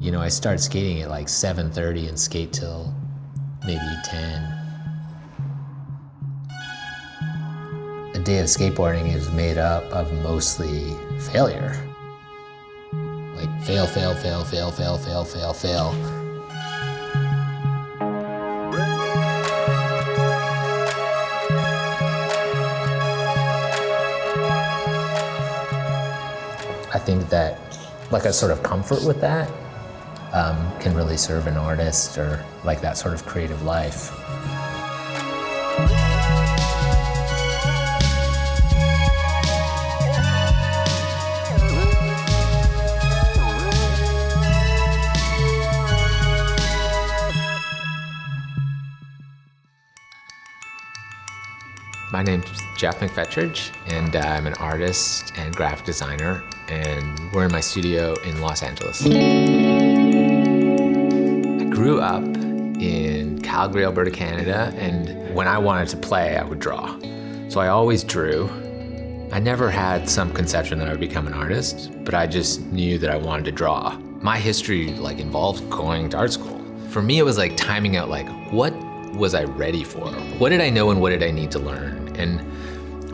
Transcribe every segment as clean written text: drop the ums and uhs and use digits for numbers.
You know, I start skating at like 7:30 and skate till maybe 10. A day of skateboarding is made up of mostly failure. Like fail, fail, fail, fail, fail, fail, fail, fail. I think that like a sort of comfort with that can really serve an artist or like that sort of creative life. My name's Geoff McFetridge, and I'm an artist and graphic designer, and we're in my studio in Los Angeles. I grew up in Calgary, Alberta, Canada, and when I wanted to play, I would draw. So I always drew. I never had some conception that I would become an artist, but I just knew that I wanted to draw. My history like involved going to art school. For me, it was like timing out like, what was I ready for? What did I know and what did I need to learn? And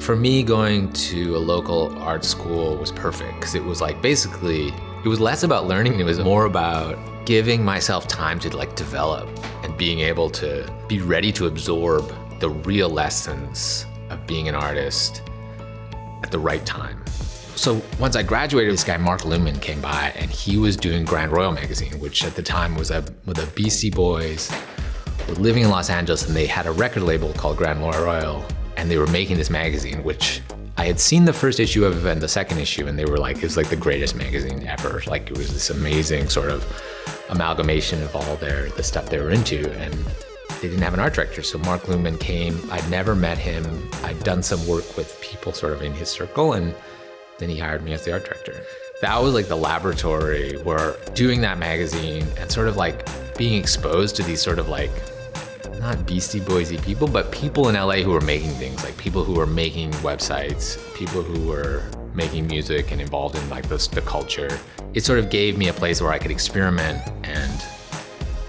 for me, going to a local art school was perfect because it was like basically, it was less about learning, it was more about giving myself time to like develop and being able to be ready to absorb the real lessons of being an artist at the right time. So once I graduated, this guy, Mark Luman, came by and he was doing Grand Royal magazine, which at the time was with the BC Boys were living in Los Angeles, and they had a record label called Grand Royal, and they were making this magazine, which I had seen the first issue of and the second issue, and they were like, it was like the greatest magazine ever. Like it was this amazing sort of amalgamation of all the stuff they were into, and they didn't have an art director. So Mark Luman came, I'd never met him. I'd done some work with people sort of in his circle, and then he hired me as the art director. That was like the laboratory where doing that magazine and sort of like being exposed to these sort of like, not Beastie Boys-y people, but people in LA who were making things, like people who were making websites, people who were making music and involved in like the culture. It sort of gave me a place where I could experiment, and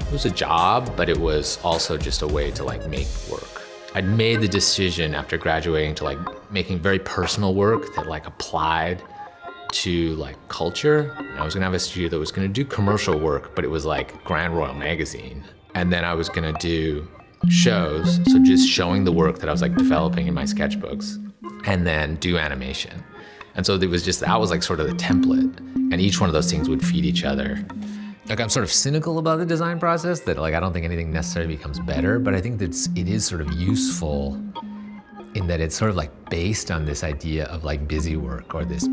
it was a job, but it was also just a way to like make work. I'd made the decision after graduating to like making very personal work that like applied to like culture. And I was gonna have a studio that was gonna do commercial work, but it was like Grand Royal magazine. And then I was gonna do shows, so just showing the work that I was like developing in my sketchbooks, and then do animation. And so it was just, that was like sort of the template, and each one of those things would feed each other. Like I'm sort of cynical about the design process, that like I don't think anything necessarily becomes better, but I think that it is sort of useful in that it's sort of like based on this idea of like busy work, or this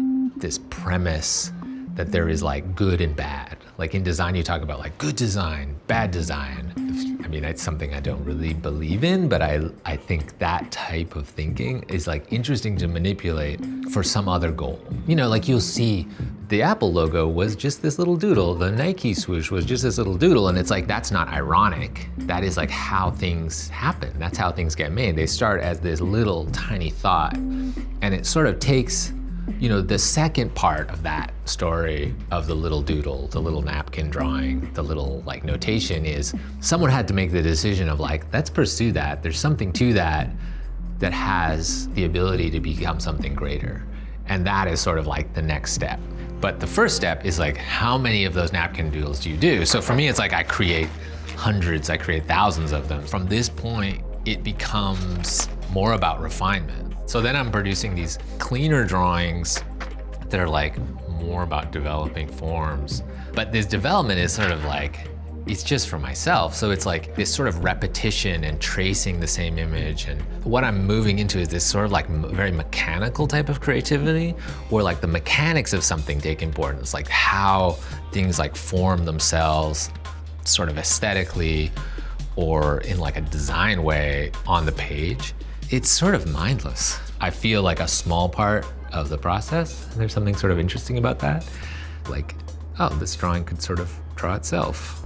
premise that there is like good and bad. Like in design, you talk about like good design, bad design. I mean, it's something I don't really believe in, but I think that type of thinking is like interesting to manipulate for some other goal. You know, like you'll see the Apple logo was just this little doodle, the Nike swoosh was just this little doodle, and it's like, that's not ironic. That is like how things happen. That's how things get made. They start as this little tiny thought, and it sort of takes, you know, the second part of that story of the little doodle, the little napkin drawing, the little like notation is someone had to make the decision of like, let's pursue that. There's something to that that has the ability to become something greater. And that is sort of like the next step. But the first step is like, how many of those napkin doodles do you do? So for me, it's like I create hundreds, I create thousands of them. From this point, it becomes more about refinement. So then I'm producing these cleaner drawings that are like more about developing forms. But this development is sort of like, it's just for myself. So it's like this sort of repetition and tracing the same image. And what I'm moving into is this sort of like very mechanical type of creativity, where like the mechanics of something take importance, like how things like form themselves sort of aesthetically or in like a design way on the page. It's sort of mindless. I feel like a small part of the process. And there's something sort of interesting about that. Like, oh, this drawing could sort of draw itself.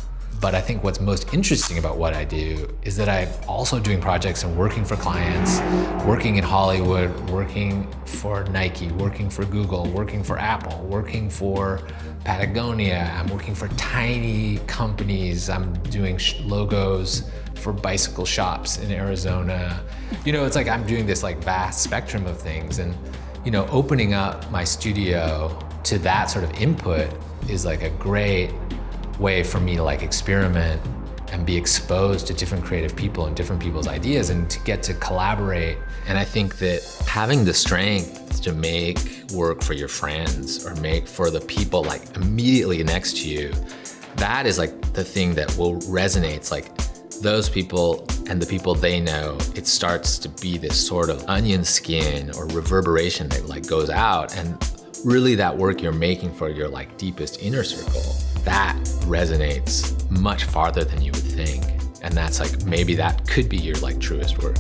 But I think what's most interesting about what I do is that I'm also doing projects and working for clients, working in Hollywood, working for Nike, working for Google, working for Apple, working for Patagonia. I'm working for tiny companies. I'm doing logos for bicycle shops in Arizona. It's like I'm doing this like vast spectrum of things, and opening up my studio to that sort of input is like a great way for me to like experiment and be exposed to different creative people and different people's ideas and to get to collaborate. And I think that having the strength to make work for your friends or make for the people like immediately next to you, that is like the thing that will resonate. It's like those people and the people they know, it starts to be this sort of onion skin or reverberation that like goes out, and really that work you're making for your like deepest inner circle, that resonates much farther than you would think. And that's like, maybe that could be your like truest work.